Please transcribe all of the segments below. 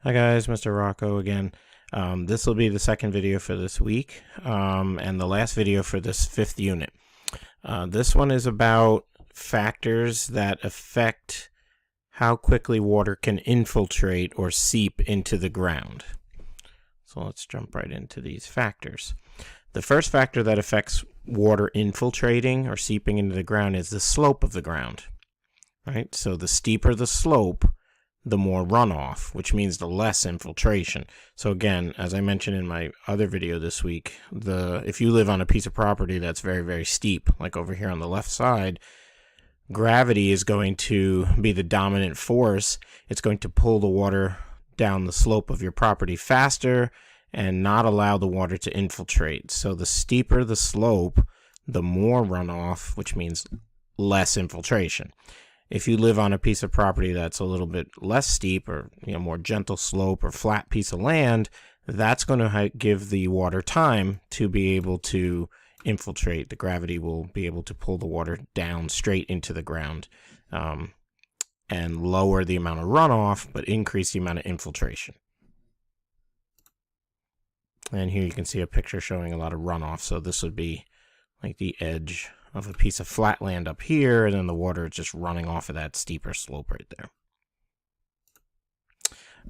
Hi guys, Mr. Rocco again. This will be the second video for this week, and the last video for this fifth unit. This one is about factors that affect how quickly water can infiltrate or seep into the ground. So let's jump right into these factors. The first factor that affects water infiltrating or seeping into the ground is the slope of the ground. Right? So the steeper the slope, the more runoff, which means the less infiltration. So again, as I mentioned in my other video this week, if you live on a piece of property that's very, very steep, like over here on the left side, gravity is going to be the dominant force. It's going to pull the water down the slope of your property faster and not allow the water to infiltrate. So the steeper the slope, the more runoff, which means less infiltration. If you live on a piece of property that's a little bit less steep or more gentle slope or flat piece of land, that's going to give the water time to be able to infiltrate. The gravity will be able to pull the water down straight into the ground and lower the amount of runoff, but increase the amount of infiltration. And here you can see a picture showing a lot of runoff. So this would be like the edge of a piece of flat land up here, and then the water is just running off of that steeper slope right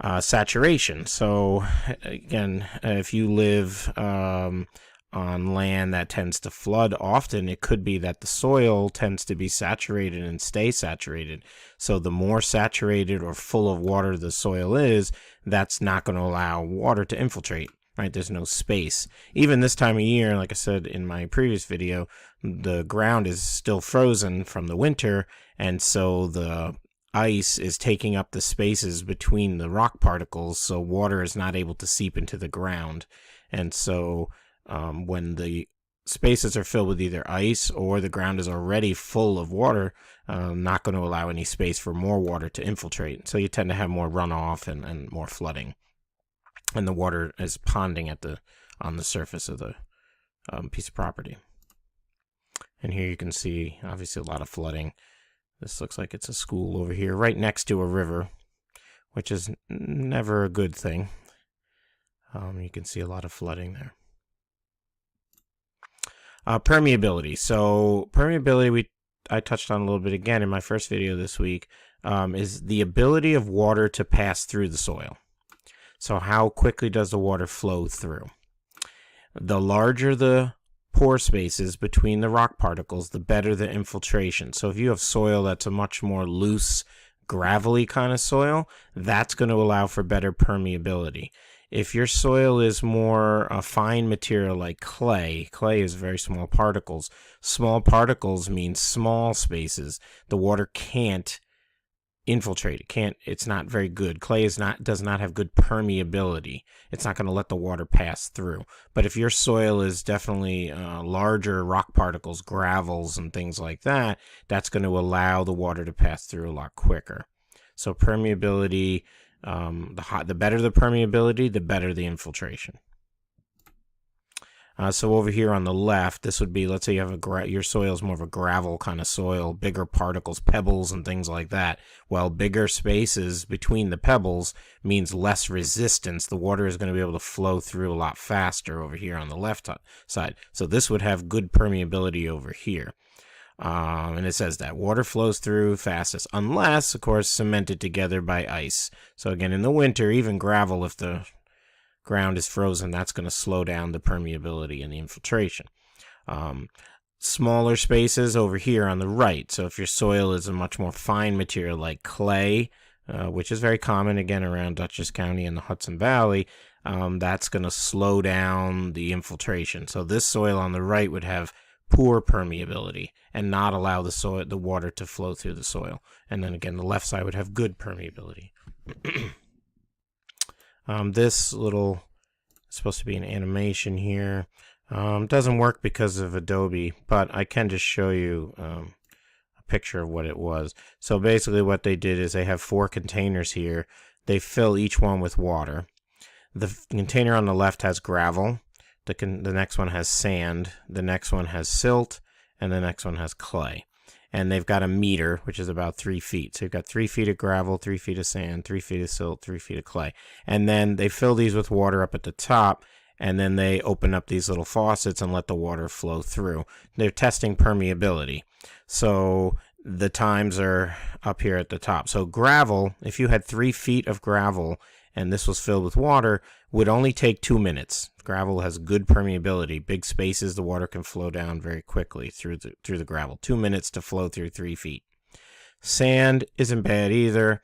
there. Saturation. So again, if you live on land that tends to flood often, it could be that the soil tends to be saturated and stay saturated. So the more saturated or full of water the soil is, that's not going to allow water to infiltrate. Right, there's no space. Even this time of year, like I said in my previous video, the ground is still frozen from the winter, and so the ice is taking up the spaces between the rock particles, so water is not able to seep into the ground. And so when the spaces are filled with either ice or the ground is already full of water, not going to allow any space for more water to infiltrate. So you tend to have more runoff and more flooding. And the water is ponding on the surface of the piece of property. And here you can see, obviously, a lot of flooding. This looks like it's a school over here, right next to a river, which is never a good thing. You can see a lot of flooding there. Permeability. So permeability, I touched on a little bit again in my first video this week, is the ability of water to pass through the soil. So how quickly does the water flow through? The larger the pore spaces between the rock particles, the better the infiltration. So if you have soil that's a much more loose, gravelly kind of soil, that's going to allow for better permeability. If your soil is more a fine material like clay is very small particles. Small particles mean small spaces. The water can't infiltrate. It's not very good. Clay does not have good permeability. It's not going to let the water pass through. But if your soil is definitely larger rock particles, gravels and things like that, that's going to allow the water to pass through a lot quicker. So permeability, the better the permeability, the better the infiltration. So over here on the left, this would be, let's say you have your soil is more of a gravel kind of soil, bigger particles, pebbles and things like that. Well, bigger spaces between the pebbles means less resistance. The water is going to be able to flow through a lot faster over here on the left side. So this would have good permeability over here. And it says that water flows through fastest, unless, of course, cemented together by ice. So again, in the winter, even gravel, if the ground is frozen, that's going to slow down the permeability and the infiltration. Smaller spaces over here on the right. So if your soil is a much more fine material like clay, which is very common again around Dutchess County and the Hudson Valley, that's going to slow down the infiltration. So this soil on the right would have poor permeability and not allow the water to flow through the soil. And then again, the left side would have good permeability. This little is supposed to be an animation here. Doesn't work because of Adobe, but I can just show you a picture of what it was. So basically what they did is they have 4 containers here. They fill each one with water. The container on the left has gravel. The next one has sand. The next one has silt. And the next one has clay. and they've got a meter, which is about 3 feet. So you've got 3 feet of gravel, 3 feet of sand, 3 feet of silt, 3 feet of clay. And then they fill these with water up at the top, and then they open up these little faucets and let the water flow through. They're testing permeability. So the times are up here at the top. So gravel, if you had 3 feet of gravel and this was filled with water, would only take 2 minutes. Gravel has good permeability. Big spaces, the water can flow down very quickly through the gravel. 2 minutes to flow through 3 feet. Sand isn't bad either.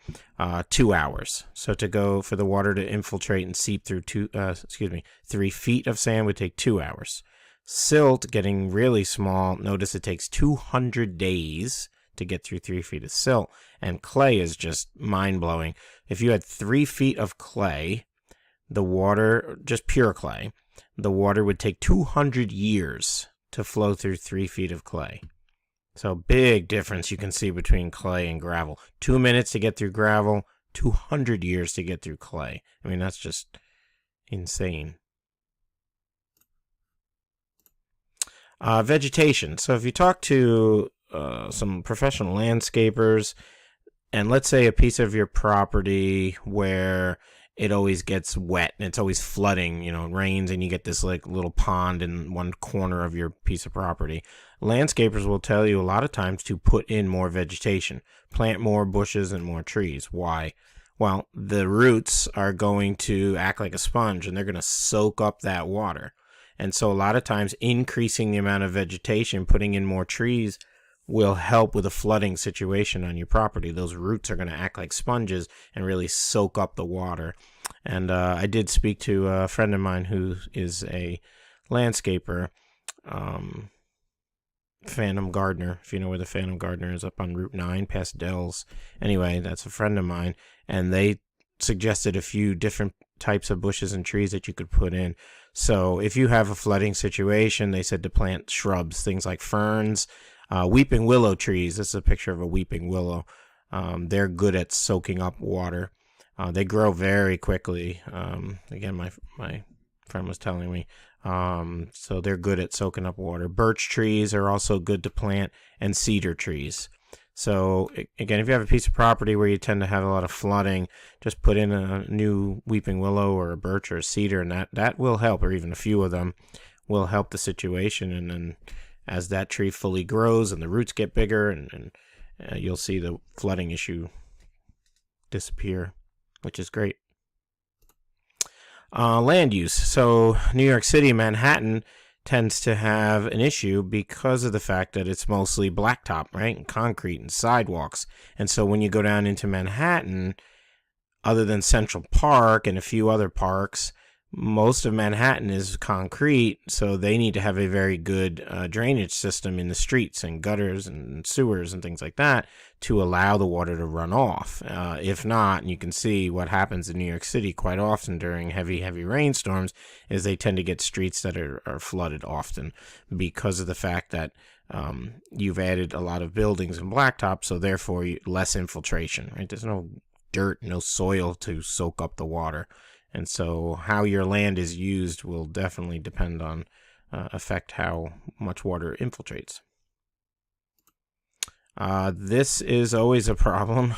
2 hours. So to go for the water to infiltrate and seep through 3 feet of sand would take 2 hours. Silt, getting really small, notice it takes 200 days to get through 3 feet of silt. And clay is just mind-blowing. If you had 3 feet of clay, the water, just pure clay, the water would take 200 years to flow through 3 feet of clay. So big difference you can see between clay and gravel. 2 minutes to get through gravel, 200 years to get through clay. I mean, that's just insane. Vegetation. So if you talk to some professional landscapers, and let's say a piece of your property where it always gets wet and it's always flooding, it rains and you get this like little pond in one corner of your piece of property. Landscapers will tell you a lot of times to put in more vegetation, plant more bushes and more trees. Why? Well, the roots are going to act like a sponge and they're going to soak up that water. And so a lot of times increasing the amount of vegetation, putting in more trees, will help with a flooding situation on your property. Those roots are going to act like sponges and really soak up the water. And I did speak to a friend of mine who is a landscaper, Phantom Gardener, if you know where the Phantom Gardener is, up on Route 9 past Dells. Anyway, that's a friend of mine, and they suggested a few different types of bushes and trees that you could put in. So if you have a flooding situation, they said to plant shrubs, things like ferns, weeping willow trees. This is a picture of a weeping willow. They're good at soaking up water. They grow very quickly. Again, my friend was telling me. So they're good at soaking up water. Birch trees are also good to plant, and cedar trees. So again, if you have a piece of property where you tend to have a lot of flooding, just put in a new weeping willow or a birch or a cedar, and that will help, or even a few of them will help the situation. And then as that tree fully grows and the roots get bigger, and you'll see the flooding issue disappear, which is great. Land use. So New York City, Manhattan tends to have an issue because of the fact that it's mostly blacktop, right? And concrete and sidewalks. And so when you go down into Manhattan, other than Central Park and a few other parks, most of Manhattan is concrete, so they need to have a very good drainage system in the streets and gutters and sewers and things like that to allow the water to run off. If not, and you can see what happens in New York City quite often during heavy rainstorms, is they tend to get streets that are flooded often because of the fact that you've added a lot of buildings and blacktop, so therefore less infiltration, right? There's no dirt, no soil to soak up the water. And so how your land is used will definitely depend on, affect how much water infiltrates. This is always a problem.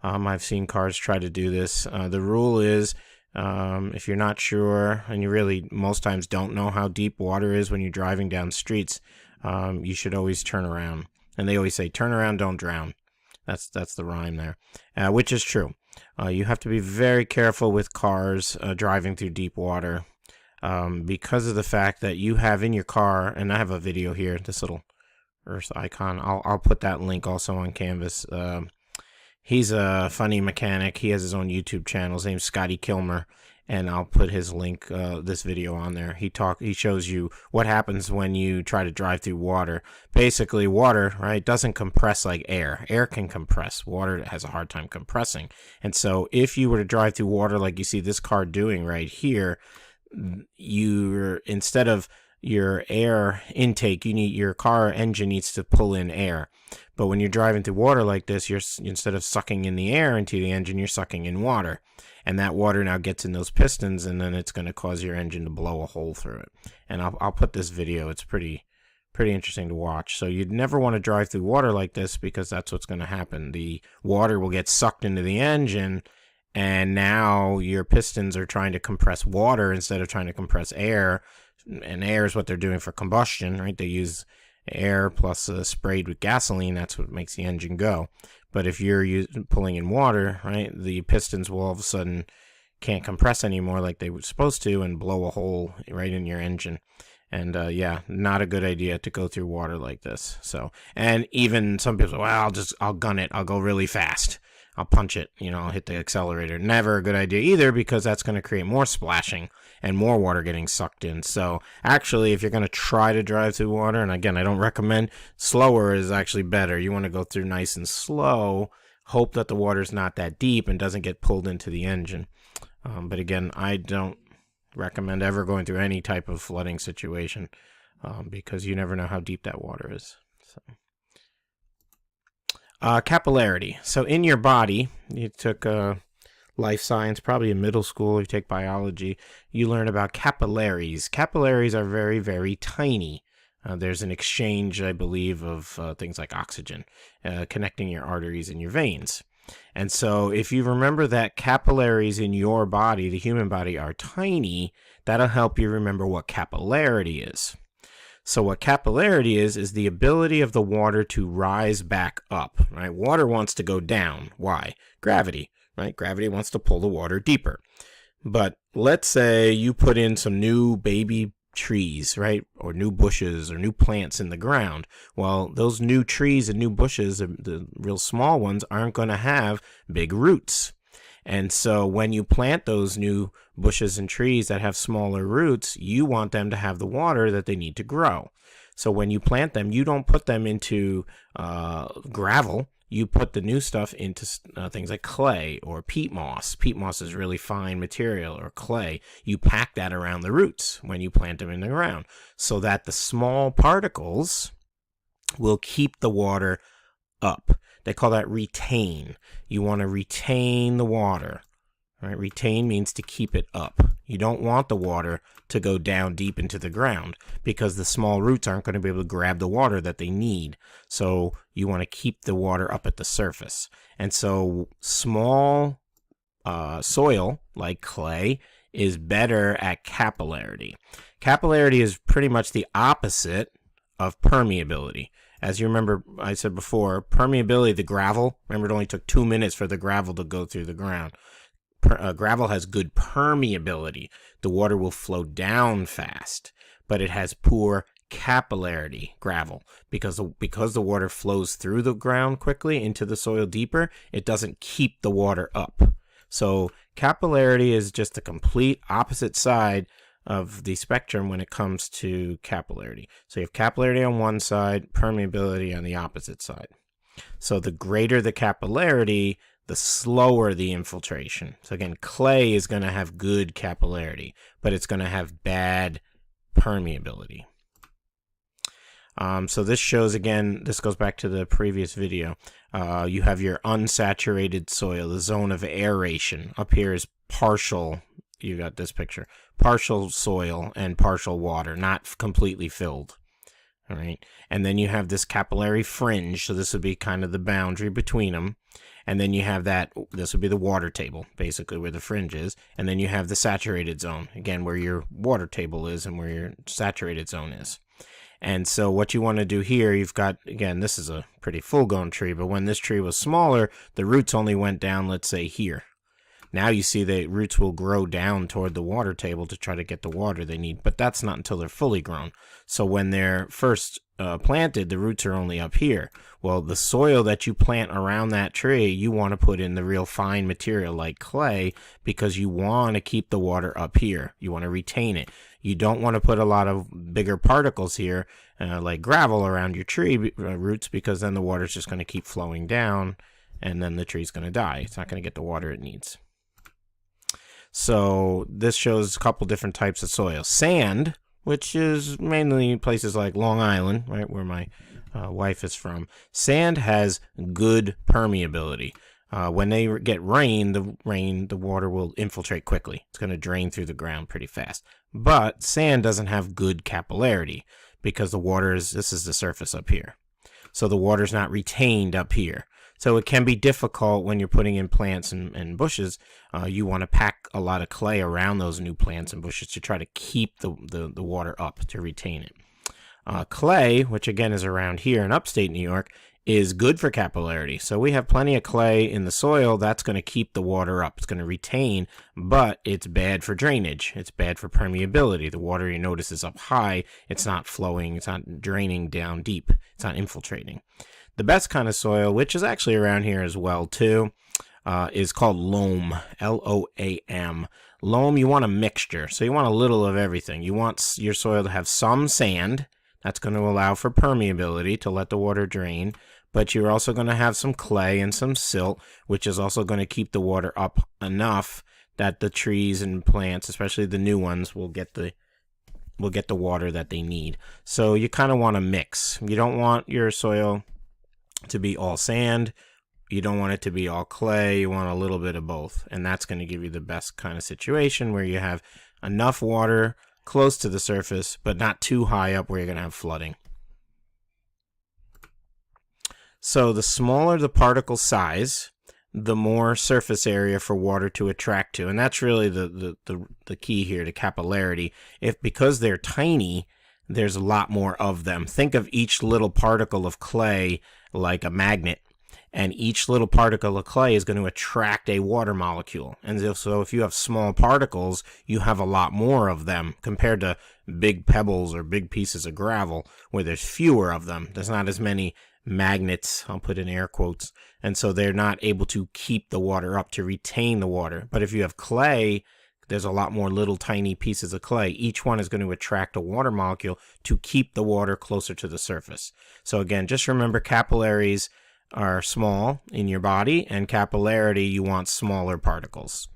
I've seen cars try to do this. The rule is, if you're not sure, and you really most times don't know how deep water is when you're driving down streets, you should always turn around. And they always say, turn around, don't drown. That's the rhyme there, which is true. You have to be very careful with cars driving through deep water because of the fact that you have in your car, and I have a video here, this little Earth icon. I'll put that link also on Canvas. He's a funny mechanic. He has his own YouTube channel. His name's Scotty Kilmer, and I'll put his link, this video on there. He shows you what happens when you try to drive through water. Basically, water, right, doesn't compress like air. Air can compress. Water has a hard time compressing. And so if you were to drive through water like you see this car doing right here, instead of your air intake, your car engine needs to pull in air. But when you're driving through water like this, instead of sucking in the air into the engine, you're sucking in water. And that water now gets in those pistons, and then it's going to cause your engine to blow a hole through it. And I'll put this video. It's pretty pretty interesting to watch. So you'd never want to drive through water like this, because that's what's going to happen. The water will get sucked into the engine, and now your pistons are trying to compress water instead of trying to compress air. And air is what they're doing for combustion, right? They use air plus sprayed with gasoline. That's what makes the engine go. But if you're pulling in water, right, the pistons will all of a sudden can't compress anymore like they were supposed to, and blow a hole right in your engine. And yeah, not a good idea to go through water like this. So, and even some people say, well, I'll gun it. I'll go really fast. I'll punch it. I'll hit the accelerator. Never a good idea either, because that's going to create more splashing and more water getting sucked in. So actually, if you're going to try to drive through water, and again, I don't recommend, slower is actually better. You want to go through nice and slow. Hope that the water's not that deep and doesn't get pulled into the engine. But again, I don't recommend ever going through any type of flooding situation, because you never know how deep that water is. So, capillarity. So in your body, you took life science, probably in middle school, you take biology, you learn about capillaries. Capillaries are very, very tiny. There's an exchange, I believe, of things like oxygen connecting your arteries and your veins. And so if you remember that capillaries in your body, the human body, are tiny, that'll help you remember what capillarity is. So what capillarity is the ability of the water to rise back up, right? Water wants to go down. Why? Gravity, right? Gravity wants to pull the water deeper. But let's say you put in some new baby trees, right? Or new bushes or new plants in the ground. Well, those new trees and new bushes, the real small ones, aren't going to have big roots. And so when you plant those new bushes and trees that have smaller roots, you want them to have the water that they need to grow. So when you plant them, you don't put them into gravel. You put the new stuff into things like clay or peat moss. Peat moss is really fine material, or clay. You pack that around the roots when you plant them in the ground, so that the small particles will keep the water up. They call that retain. You want to retain the water, right? Retain means to keep it up. You don't want the water to go down deep into the ground, because the small roots aren't going to be able to grab the water that they need. So you want to keep the water up at the surface. And so small soil like clay is better at capillarity. Capillarity is pretty much the opposite of permeability. As you remember, I said before, permeability, the gravel, remember it only took 2 minutes for the gravel to go through the ground. Gravel has good permeability. The water will flow down fast, but it has poor capillarity, gravel, because the water flows through the ground quickly into the soil deeper. It doesn't keep the water up. So capillarity is just the complete opposite side of the spectrum when it comes to capillarity. So you have capillarity on one side, permeability on the opposite side. So the greater the capillarity, the slower the infiltration. So again, clay is going to have good capillarity, but it's going to have bad permeability. So this shows, again, this goes back to the previous video. You have your unsaturated soil, the zone of aeration. Up here is partial, you got this picture, partial soil and partial water, not completely filled. All right. And then you have this capillary fringe. So this would be kind of the boundary between them. And then you have that, this would be the water table, basically, where the fringe is. And then you have the saturated zone, again, where your water table is and where your saturated zone is. And so what you want to do here, you've got, again, this is a pretty full-grown tree, but when this tree was smaller, the roots only went down, let's say, here. Now you see the roots will grow down toward the water table to try to get the water they need, but that's not until they're fully grown. So when they're first planted, the roots are only up here. Well, the soil that you plant around that tree, you want to put in the real fine material like clay, because you want to keep the water up here. You want to retain it. You don't want to put a lot of bigger particles here, like gravel around your tree roots, because then the water's just going to keep flowing down, and then the tree's going to die. It's not going to get the water it needs. So this shows a couple different types of soil. Sand, which is mainly places like Long Island, right, where my wife is from. Sand has good permeability. When they get rain, the water will infiltrate quickly. It's going to drain through the ground pretty fast. But sand doesn't have good capillarity, because the water is, this is the surface up here. So the water's not retained up here. So it can be difficult when you're putting in plants and bushes. You want to pack a lot of clay around those new plants and bushes to try to keep the water up, to retain it. Clay, which again is around here in upstate New York, is good for capillarity. So we have plenty of clay in the soil. That's going to keep the water up. It's going to retain, but it's bad for drainage. It's bad for permeability. The water, you notice, is up high. It's not flowing. It's not draining down deep. It's not infiltrating. The best kind of soil, which is actually around here as well too, is called loam, L-O-A-M. Loam, you want a mixture. So you want a little of everything. You want your soil to have some sand. That's going to allow for permeability to let the water drain. But you're also going to have some clay and some silt, which is also going to keep the water up enough that the trees and plants, especially the new ones, will get the water that they need. So you kind of want to mix. You don't want your soil to be all sand. You don't want it to be all clay. You want a little bit of both. And that's going to give you the best kind of situation where you have enough water close to the surface, but not too high up where you're going to have flooding. So the smaller the particle size, the more surface area for water to attract to. And that's really the key here to capillarity. Because they're tiny, there's a lot more of them. Think of each little particle of clay like a magnet. And each little particle of clay is going to attract a water molecule. And so if you have small particles, you have a lot more of them compared to big pebbles or big pieces of gravel where there's fewer of them. There's not as many magnets, I'll put in air quotes, and so they're not able to keep the water up, to retain the water. But if you have clay, there's a lot more little tiny pieces of clay. Each one is going to attract a water molecule to keep the water closer to the surface. So again, just remember capillaries are small in your body, and capillarity, you want smaller particles.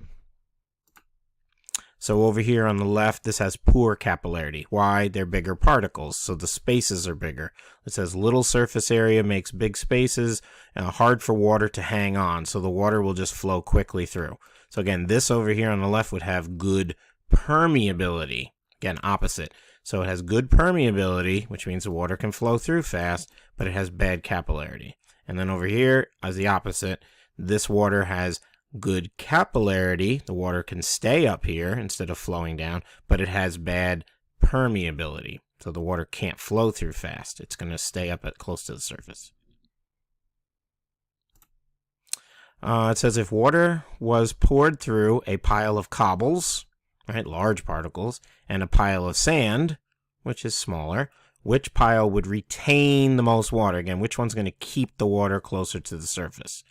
So over here on the left, this has poor capillarity. Why? They're bigger particles, so the spaces are bigger. It says little surface area makes big spaces, hard for water to hang on, so the water will just flow quickly through. So again, this over here on the left would have good permeability. Again, opposite. So it has good permeability, which means the water can flow through fast, but it has bad capillarity. And then over here, as the opposite, this water has good capillarity. The water can stay up here instead of flowing down, but it has bad permeability. So the water can't flow through fast. It's going to stay up close to the surface. It says if water was poured through a pile of cobbles, right, large particles, and a pile of sand, which is smaller, which pile would retain the most water? Again, which one's going to keep the water closer to the surface?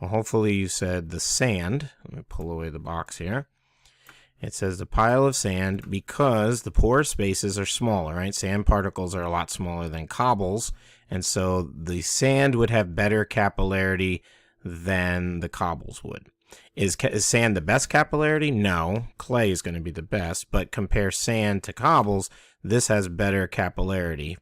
Well, hopefully you said the sand. Let me pull away the box here. It says the pile of sand because the pore spaces are smaller, right? Sand particles are a lot smaller than cobbles, and so the sand would have better capillarity than the cobbles would. Is sand the best capillarity? No. Clay is going to be the best, but compare sand to cobbles, this has better capillarity.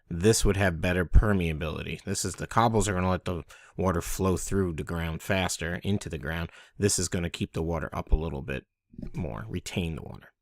This would have better permeability. The cobbles are going to let the water flow through the ground faster into the ground. This is going to keep the water up a little bit more, retain the water.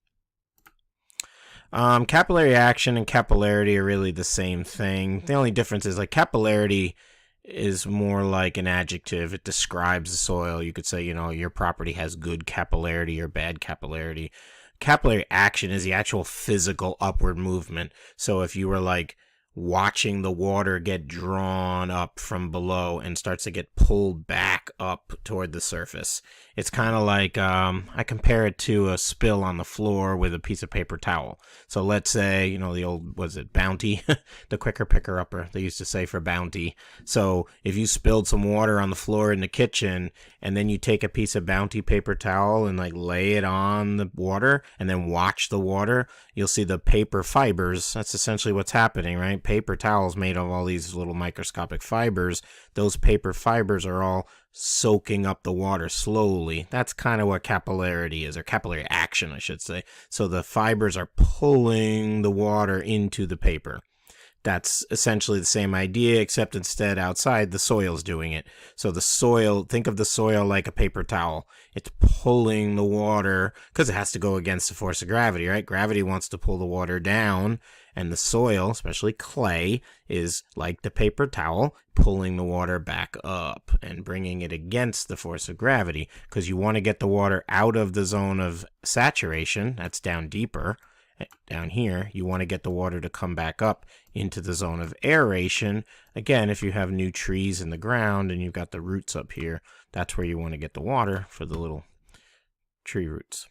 Capillary action and capillarity are really the same thing. The only difference is like capillarity is more like an adjective. It describes the soil. You could say, your property has good capillarity or bad capillarity. Capillary action is the actual physical upward movement. So if you were like watching the water get drawn up from below and starts to get pulled back up toward the surface, it's kind of like, I compare it to a spill on the floor with a piece of paper towel. So let's say, the old, was it Bounty? The quicker picker upper, they used to say for Bounty. So if you spilled some water on the floor in the kitchen and then you take a piece of Bounty paper towel and like lay it on the water and then watch the water, you'll see the paper fibers. That's essentially what's happening, right? Paper towels made of all these little microscopic fibers. Those paper fibers are all soaking up the water slowly. That's kind of what capillarity is, or capillary action, I should say. So the fibers are pulling the water into the paper. That's essentially the same idea, except instead outside the soil's doing it. So the soil, think of the soil like a paper towel. It's pulling the water because it has to go against the force of gravity, right? Gravity wants to pull the water down, and the soil, especially clay, is like the paper towel, pulling the water back up and bringing it against the force of gravity, because you want to get the water out of the zone of saturation. That's down deeper. Down here, you want to get the water to come back up into the zone of aeration. Again, if you have new trees in the ground and you've got the roots up here, that's where you want to get the water for the little tree roots.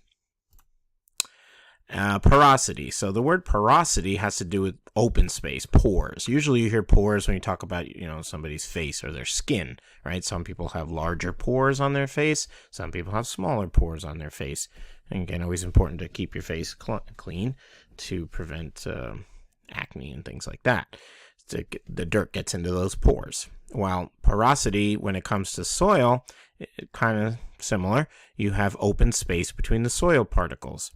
Porosity. So the word porosity has to do with open space, pores. Usually you hear pores when you talk about, somebody's face or their skin, right? Some people have larger pores on their face. Some people have smaller pores on their face. And again, always important to keep your face clean to prevent acne and things like that. The dirt gets into those pores. While porosity, when it comes to soil, kind of similar. You have open space between the soil particles.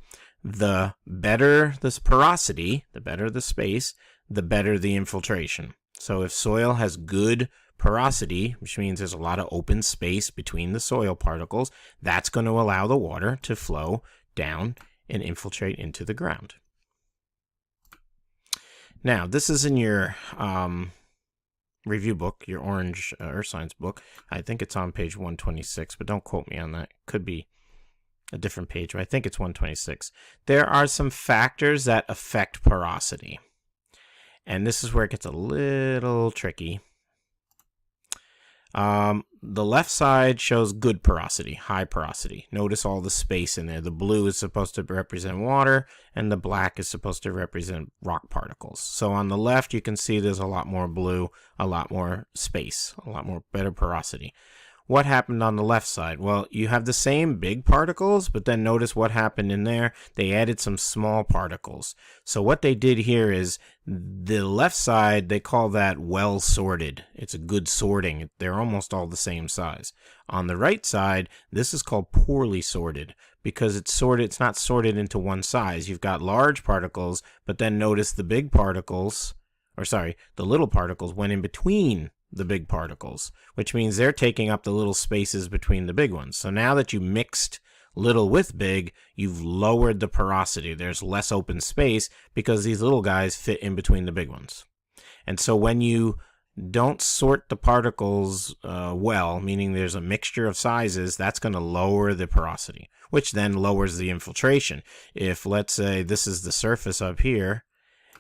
The better this porosity, the better the space, the better the infiltration. So if soil has good porosity, which means there's a lot of open space between the soil particles, that's going to allow the water to flow down and infiltrate into the ground. Now, this is in your review book, your orange earth science book. I think it's on page 126, but don't quote me on that. Could be a different page, but I think it's 126. There are some factors that affect porosity. And this is where it gets a little tricky. The left side shows good porosity, high porosity. Notice all the space in there. The blue is supposed to represent water, and the black is supposed to represent rock particles. So on the left, you can see there's a lot more blue, a lot more space, a lot more better porosity. What happened on the left side? Well, you have the same big particles, but then notice what happened in there. They added some small particles. So what they did here is the left side, they call that well sorted. It's a good sorting. They're almost all the same size. On the right side, this is called poorly sorted because it's sorted. It's not sorted into one size. You've got large particles, but then notice the big particles, the little particles went in between the big particles, which means they're taking up the little spaces between the big ones. So now that you mixed little with big, you've lowered the porosity. There's less open space because these little guys fit in between the big ones. And so when you don't sort the particles well, meaning there's a mixture of sizes, that's going to lower the porosity, which then lowers the infiltration. If, let's say, this is the surface up here,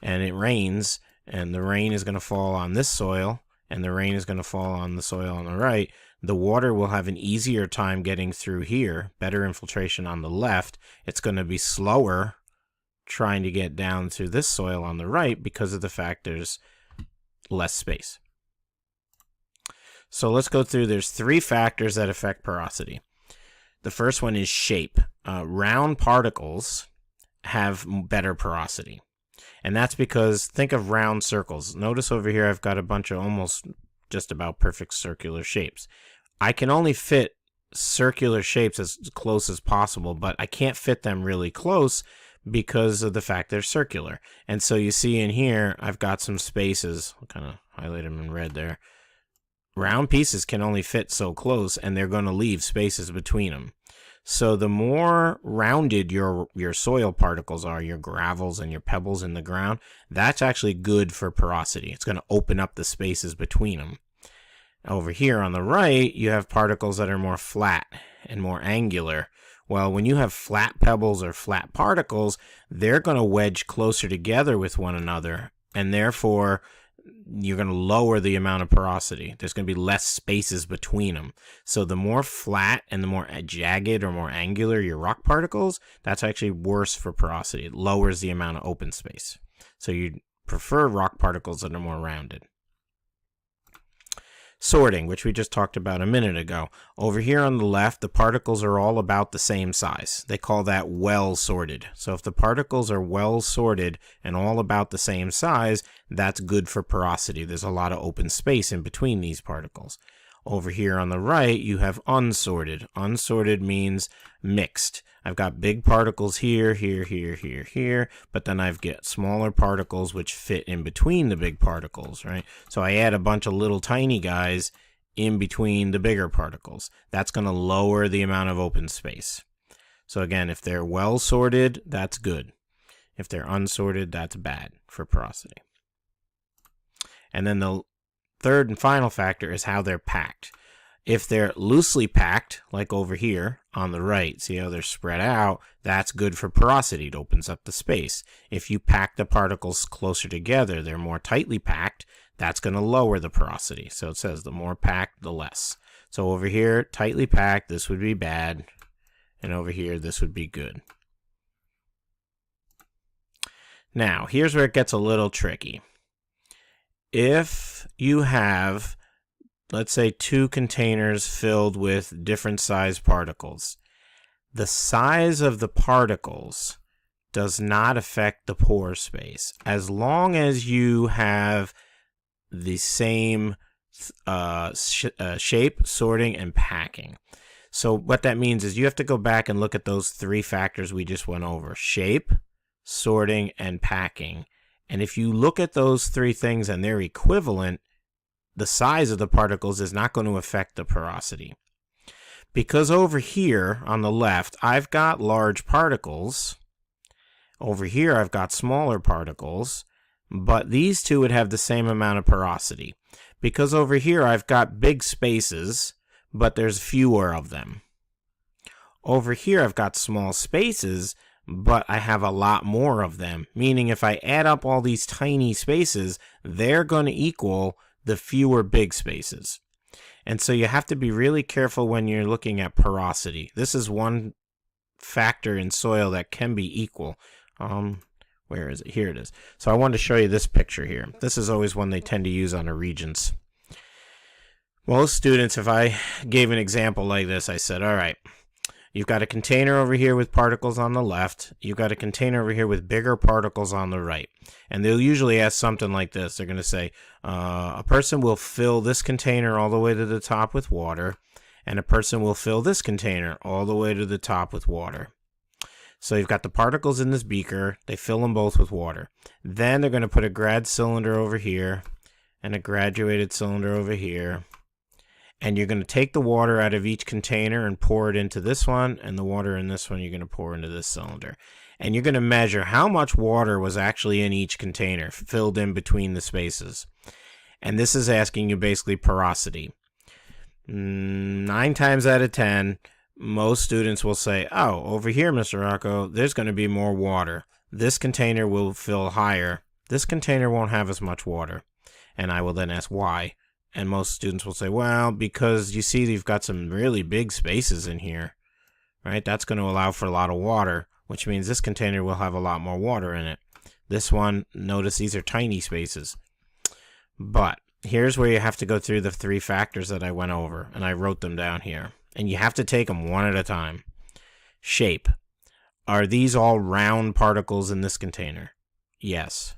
and it rains, and the rain is going to fall on this soil, and the rain is going to fall on the soil on the right, the water will have an easier time getting through here, better infiltration on the left. It's going to be slower trying to get down through this soil on the right because of the fact there's less space. So let's go through. There's 3 factors that affect porosity. The first one is shape. Round particles have better porosity. And that's because, think of round circles. Notice over here I've got a bunch of almost just about perfect circular shapes. I can only fit circular shapes as close as possible, but I can't fit them really close because of the fact they're circular. And so you see in here, I've got some spaces. I'll kind of highlight them in red there. Round pieces can only fit so close, and they're going to leave spaces between them. So the more rounded your soil particles are, your gravels and your pebbles in the ground, that's actually good for porosity. It's going to open up the spaces between them. Over here on the right, you have particles that are more flat and more angular. Well, when you have flat pebbles or flat particles, they're going to wedge closer together with one another, and therefore you're going to lower the amount of porosity. There's going to be less spaces between them. So the more flat and the more jagged or more angular your rock particles, that's actually worse for porosity. It lowers the amount of open space. So you prefer rock particles that are more rounded. Sorting, which we just talked about a minute ago. Over here on the left, the particles are all about the same size. They call that well sorted. So if the particles are well sorted and all about the same size, that's good for porosity. There's a lot of open space in between these particles. Over here on the right, you have unsorted. Unsorted means mixed. I've got big particles here, here, here, here, here, but then I've got smaller particles which fit in between the big particles, right? So I add a bunch of little tiny guys in between the bigger particles. That's going to lower the amount of open space. So again, if they're well sorted, that's good. If they're unsorted, that's bad for porosity. And then the third and final factor is how they're packed. If they're loosely packed, like over here on the right, see how they're spread out, that's good for porosity. It opens up the space. If you pack the particles closer together, they're more tightly packed, that's going to lower the porosity. So it says the more packed, the less. So over here, tightly packed, this would be bad. And over here, this would be good. Now, here's where it gets a little tricky. If you have, let's say, 2 containers filled with different size particles, the size of the particles does not affect the pore space as long as you have the same shape, sorting, and packing. So what that means is you have to go back and look at those 3 factors we just went over: shape, sorting, and packing. And if you look at those 3 things and they're equivalent, the size of the particles is not going to affect the porosity. Because over here on the left, I've got large particles. Over here, I've got smaller particles. But these 2 would have the same amount of porosity. Because over here, I've got big spaces, but there's fewer of them. Over here, I've got small spaces, but I have a lot more of them, meaning if I add up all these tiny spaces, they're going to equal the fewer big spaces. And so you have to be really careful when you're looking at porosity. This is one factor in soil that can be equal. Where is it? Here it is. So I wanted to show you this picture here. This is always one they tend to use on a Regents. Most students, if I gave an example like this, I said, all right, you've got a container over here with particles on the left. You've got a container over here with bigger particles on the right. And they'll usually ask something like this. They're going to say, a person will fill this container all the way to the top with water, and a person will fill this container all the way to the top with water. So you've got the particles in this beaker. They fill them both with water. Then they're going to put a grad cylinder over here and a graduated cylinder over here. And you're going to take the water out of each container and pour it into this one, and the water in this one you're going to pour into this cylinder. And you're going to measure how much water was actually in each container, filled in between the spaces. And this is asking you basically porosity. 9 times out of 10, most students will say, oh, over here, Mr. Rocco, there's going to be more water. This container will fill higher. This container won't have as much water. And I will then ask why. And most students will say, well, because you see you've got some really big spaces in here, right? That's going to allow for a lot of water, which means this container will have a lot more water in it. This one, notice these are tiny spaces. But here's where you have to go through the 3 factors that I went over, and I wrote them down here. And you have to take them one at a time. Shape. Are these all round particles in this container? Yes.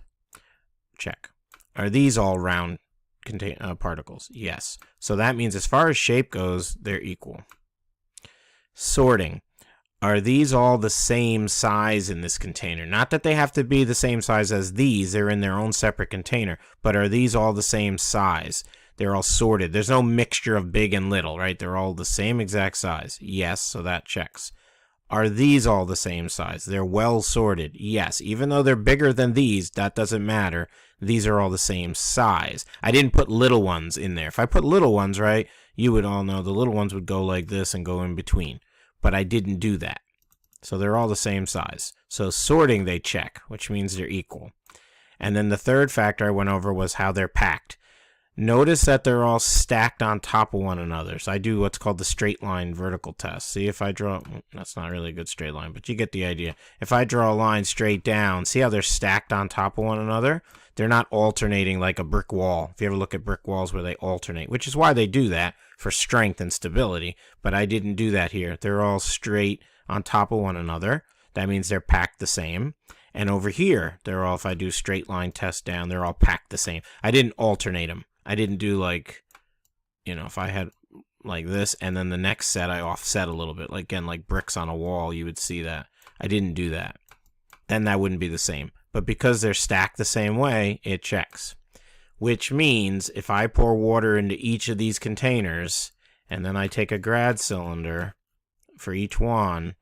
Check. Are these all round particles? Yes. So that means as far as shape goes, they're equal. Sorting. Are these all the same size in this container? Not that they have to be the same size as these. They're in their own separate container. But are these all the same size? They're all sorted. There's no mixture of big and little, right? They're all the same exact size. Yes, so that checks. Are these all the same size? They're well sorted. Yes, even though they're bigger than these, that doesn't matter. These are all the same size. I didn't put little ones in there. If I put little ones, right, you would all know the little ones would go like this and go in between. But I didn't do that. So they're all the same size. So sorting, they check, which means they're equal. And then the third factor I went over was how they're packed. Notice that they're all stacked on top of one another. So I do what's called the straight line vertical test. See if I draw, that's not really a good straight line, but you get the idea. If I draw a line straight down, see how they're stacked on top of one another? They're not alternating like a brick wall. If you ever look at brick walls where they alternate, which is why they do that, for strength and stability. But I didn't do that here. They're all straight on top of one another. That means they're packed the same. And over here, they're all, if I do straight line test down, they're all packed the same. I didn't alternate them. I didn't do like, you know, if I had like this, and then the next set I offset a little bit, like again, like bricks on a wall, you would see that. I didn't do that. Then that wouldn't be the same. But because they're stacked the same way, it checks. Which means if I pour water into each of these containers, and then I take a grad cylinder for each one,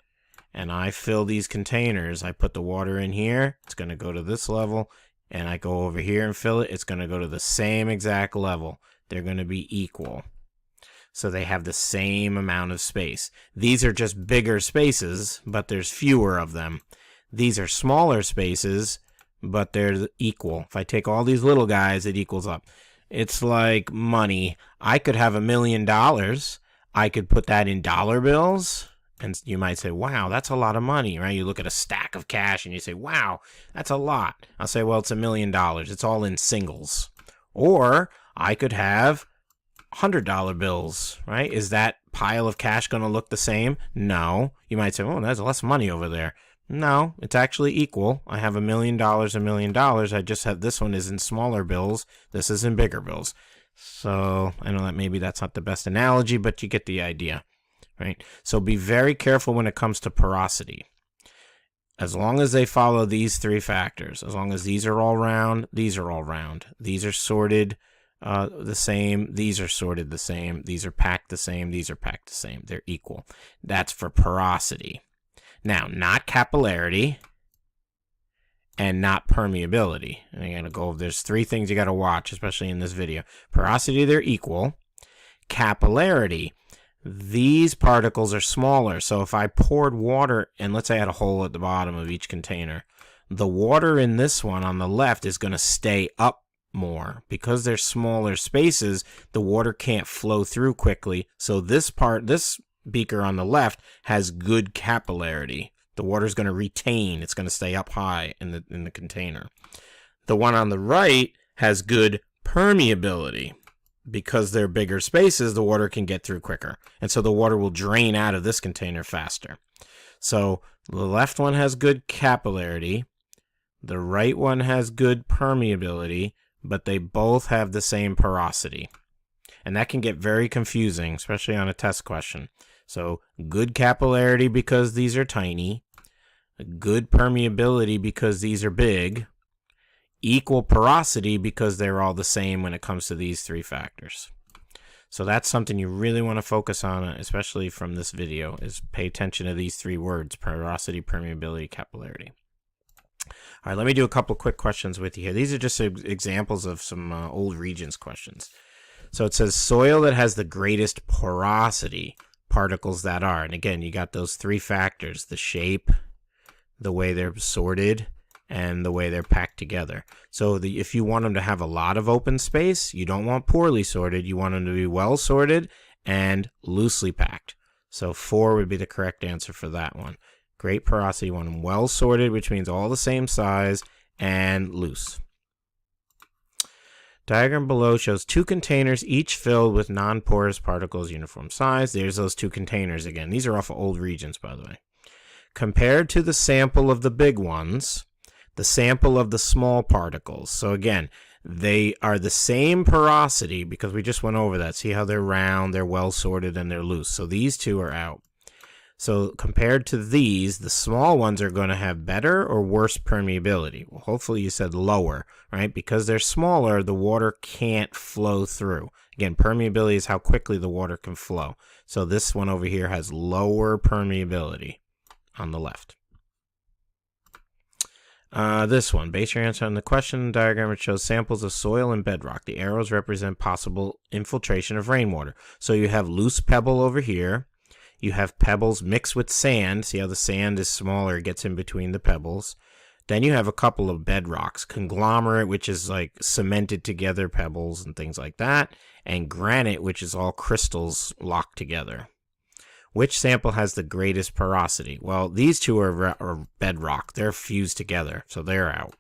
and I fill these containers, I put the water in here, it's going to go to this level, and I go over here and fill it, it's going to go to the same exact level. They're going to be equal. So they have the same amount of space. These are just bigger spaces, but there's fewer of them. These are smaller spaces, but they're equal. If I take all these little guys, it equals up. It's like money. I could have $1 million. I could put that in dollar bills, and you might say, wow, that's a lot of money, right? You look at a stack of cash and you say, wow, that's a lot. I'll say, well, it's $1 million. It's all in singles. Or I could have $100 bills, right? Is that pile of cash going to look the same? No. You might say, oh, there's less money over there. No, it's actually equal. I have $1 million, $1 million. I just have, this one is in smaller bills. This is in bigger bills. So I know that maybe that's not the best analogy, but you get the idea, right? So be very careful when it comes to porosity. As long as they follow these three factors, as long as these are all round, these are all round. These are sorted the same, these are sorted the same, these are packed the same, these are packed the same. They're equal. That's for porosity. Now, not capillarity and not permeability. And I gotta go, there's three things you gotta watch, especially in this video. Porosity, they're equal. Capillarity, these particles are smaller. So if I poured water, and let's say I had a hole at the bottom of each container, the water in this one on the left is gonna stay up more. Because they're smaller spaces, the water can't flow through quickly. So this beaker on the left has good capillarity. The water's going to retain. It's going to stay up high in the container. The one on the right has good permeability. Because they're bigger spaces, the water can get through quicker. And so the water will drain out of this container faster. So the left one has good capillarity. The right one has good permeability, but they both have the same porosity. And that can get very confusing, especially on a test question. So good capillarity because these are tiny, good permeability because these are big, equal porosity because they're all the same when it comes to these three factors. So that's something you really want to focus on, especially from this video, is pay attention to these three words: porosity, permeability, capillarity. All right, let me do a couple quick questions with you here. These are just examples of some old Regents questions. So it says soil that has the greatest porosity, particles that are, and again, you got those three factors: the shape, the way they're sorted, and the way they're packed together. So if you want them to have a lot of open space, you don't want poorly sorted. You want them to be well sorted and loosely packed. So 4 would be the correct answer for that one. Great porosity, you want them well sorted, which means all the same size, and loose. Diagram below shows 2 containers, each filled with non-porous particles, uniform size. There's those 2 containers again. These are off of old Regents, by the way. Compared to the sample of the big ones, the sample of the small particles. So again, they are the same porosity because we just went over that. See how they're round, they're well sorted, and they're loose. So these 2 are out. So compared to these, the small ones are going to have better or worse permeability. Well, hopefully you said lower, right? Because they're smaller, the water can't flow through. Again, permeability is how quickly the water can flow. So this one over here has lower permeability on the left. This one, base your answer on the question diagram. It shows samples of soil and bedrock. The arrows represent possible infiltration of rainwater. So you have loose pebble over here. You have pebbles mixed with sand. See how the sand is smaller, it gets in between the pebbles. Then you have a couple of bedrocks, conglomerate, which is like cemented together pebbles and things like that, and granite, which is all crystals locked together. Which sample has the greatest porosity? Well, these 2 are bedrock. They're fused together, so they're out.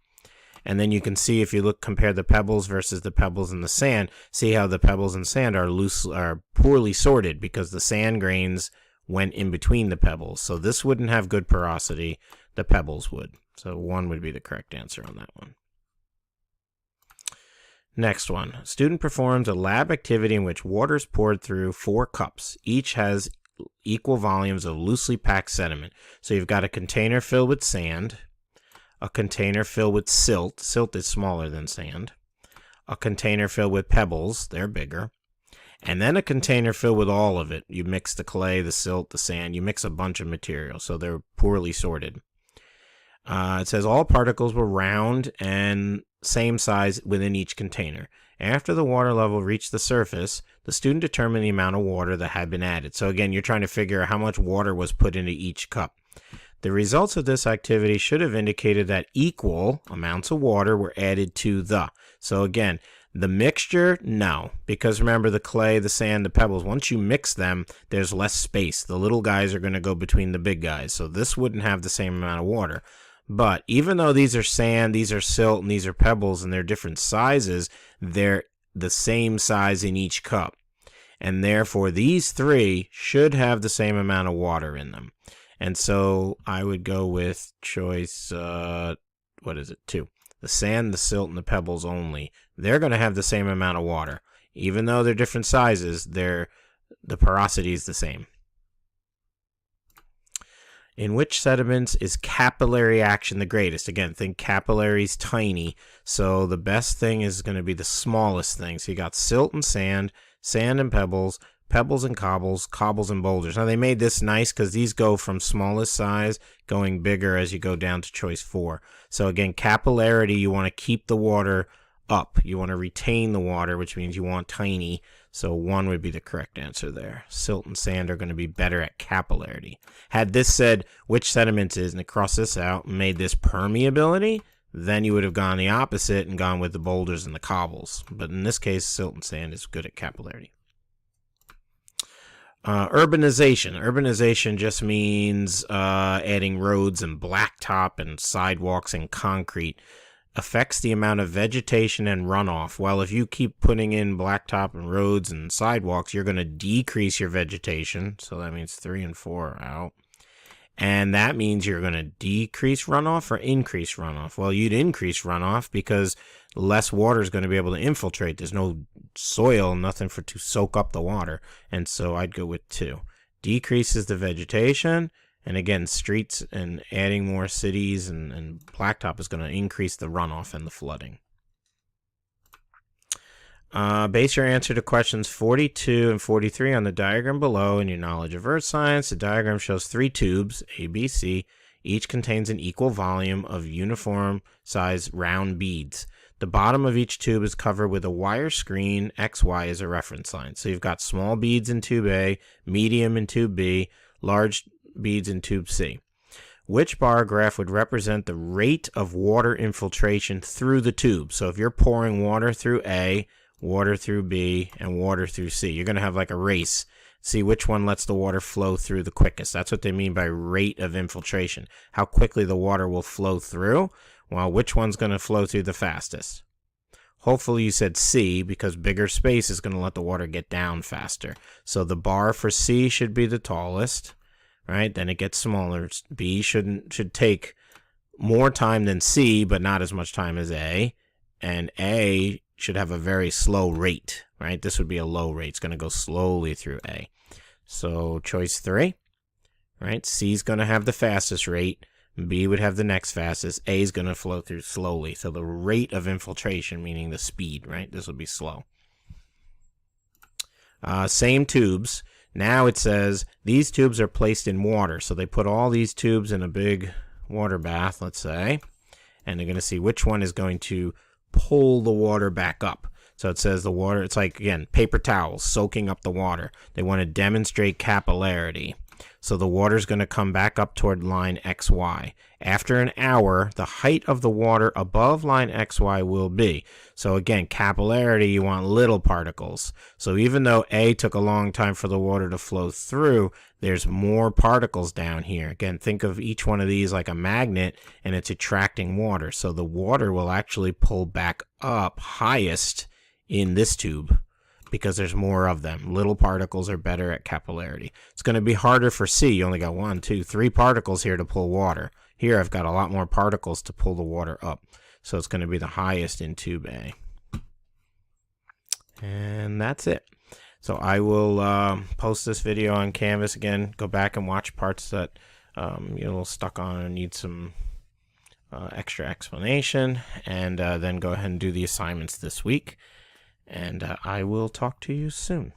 And then you can see if you compare the pebbles versus the pebbles in the sand, see how the pebbles and sand are poorly sorted because the sand grains went in between the pebbles. So this wouldn't have good porosity, the pebbles would. So 1 would be the correct answer on that one. Next one. Student performs a lab activity in which water is poured through 4 cups. Each has equal volumes of loosely packed sediment. So you've got a container filled with sand, a container filled with silt. Silt is smaller than sand. A container filled with pebbles. They're bigger. And then a container filled with all of it. You mix the clay, the silt, the sand. You mix a bunch of material, so they're poorly sorted. It says all particles were round and same size within each container. After the water level reached the surface, the student determined the amount of water that had been added. So again, you're trying to figure out how much water was put into each cup. The results of this activity should have indicated that equal amounts of water were added to the. So again, the mixture, no, because remember the clay, the sand, the pebbles, once you mix them, there's less space. The little guys are going to go between the big guys. So this wouldn't have the same amount of water. But even though these are sand, these are silt, and these are pebbles, and they're different sizes, they're the same size in each cup. And therefore, these 3 should have the same amount of water in them. And so I would go with choice, 2. The sand, the silt, and the pebbles only. They're going to have the same amount of water. Even though they're different sizes, the porosity is the same. In which sediments is capillary action the greatest? Again, think capillaries tiny, so the best thing is going to be the smallest thing. So you got silt and sand, sand and pebbles, pebbles and cobbles, cobbles and boulders. Now they made this nice because these go from smallest size going bigger as you go down to choice 4. So again, capillarity, you want to keep the water up. You want to retain the water, which means you want tiny. So 1 would be the correct answer there. Silt and sand are going to be better at capillarity. Had this said which sediment is, and it crossed this out and made this permeability, then you would have gone the opposite and gone with the boulders and the cobbles. But in this case, silt and sand is good at capillarity. Urbanization. Urbanization just means adding roads and blacktop and sidewalks and concrete. Affects the amount of vegetation and runoff. Well, if you keep putting in blacktop and roads and sidewalks, you're going to decrease your vegetation. So that means 3 and 4 are out. And that means you're going to decrease runoff or increase runoff. Well, you'd increase runoff because less water is going to be able to infiltrate. There's no soil, nothing to soak up the water. And so I'd go with 2. Decreases the vegetation. And again, streets and adding more cities and blacktop is going to increase the runoff and the flooding. Base your answer to questions 42 and 43 on the diagram below and your knowledge of earth science. The diagram shows 3 tubes, A, B, C. Each contains an equal volume of uniform size round beads. The bottom of each tube is covered with a wire screen. XY is a reference line. So you've got small beads in tube A, medium in tube B, large beads in tube C. Which bar graph would represent the rate of water infiltration through the tube? So if you're pouring water through A, water through B, and water through C, you're going to have like a race. See which one lets the water flow through the quickest. That's what they mean by rate of infiltration. How quickly the water will flow through. Well, which one's going to flow through the fastest? Hopefully you said C, because bigger space is going to let the water get down faster. So the bar for C should be the tallest. Right, then it gets smaller. B should take more time than C, but not as much time as A. And A should have a very slow rate, right? This would be a low rate. It's going to go slowly through A. So choice 3, right? C is going to have the fastest rate. B would have the next fastest. A is going to flow through slowly. So the rate of infiltration, meaning the speed, right? This will be slow. Same tubes. Now it says these tubes are placed in water. So they put all these tubes in a big water bath, let's say, and they're going to see which one is going to pull the water back up. So it says the water, it's like, again, paper towels soaking up the water. They want to demonstrate capillarity. So the water is going to come back up toward line XY. After an hour, the height of the water above line XY will be. So again, capillarity, you want little particles. So even though A took a long time for the water to flow through, there's more particles down here. Again, think of each one of these like a magnet, and it's attracting water. So the water will actually pull back up highest in this tube, because there's more of them. Little particles are better at capillarity. It's going to be harder for C. You only got 1, 2, 3 particles here to pull water. Here I've got a lot more particles to pull the water up. So it's going to be the highest in tube A. And that's it. So I will post this video on Canvas again. Go back and watch parts that you're a little stuck on and need some extra explanation, and then go ahead and do the assignments this week. And I will talk to you soon.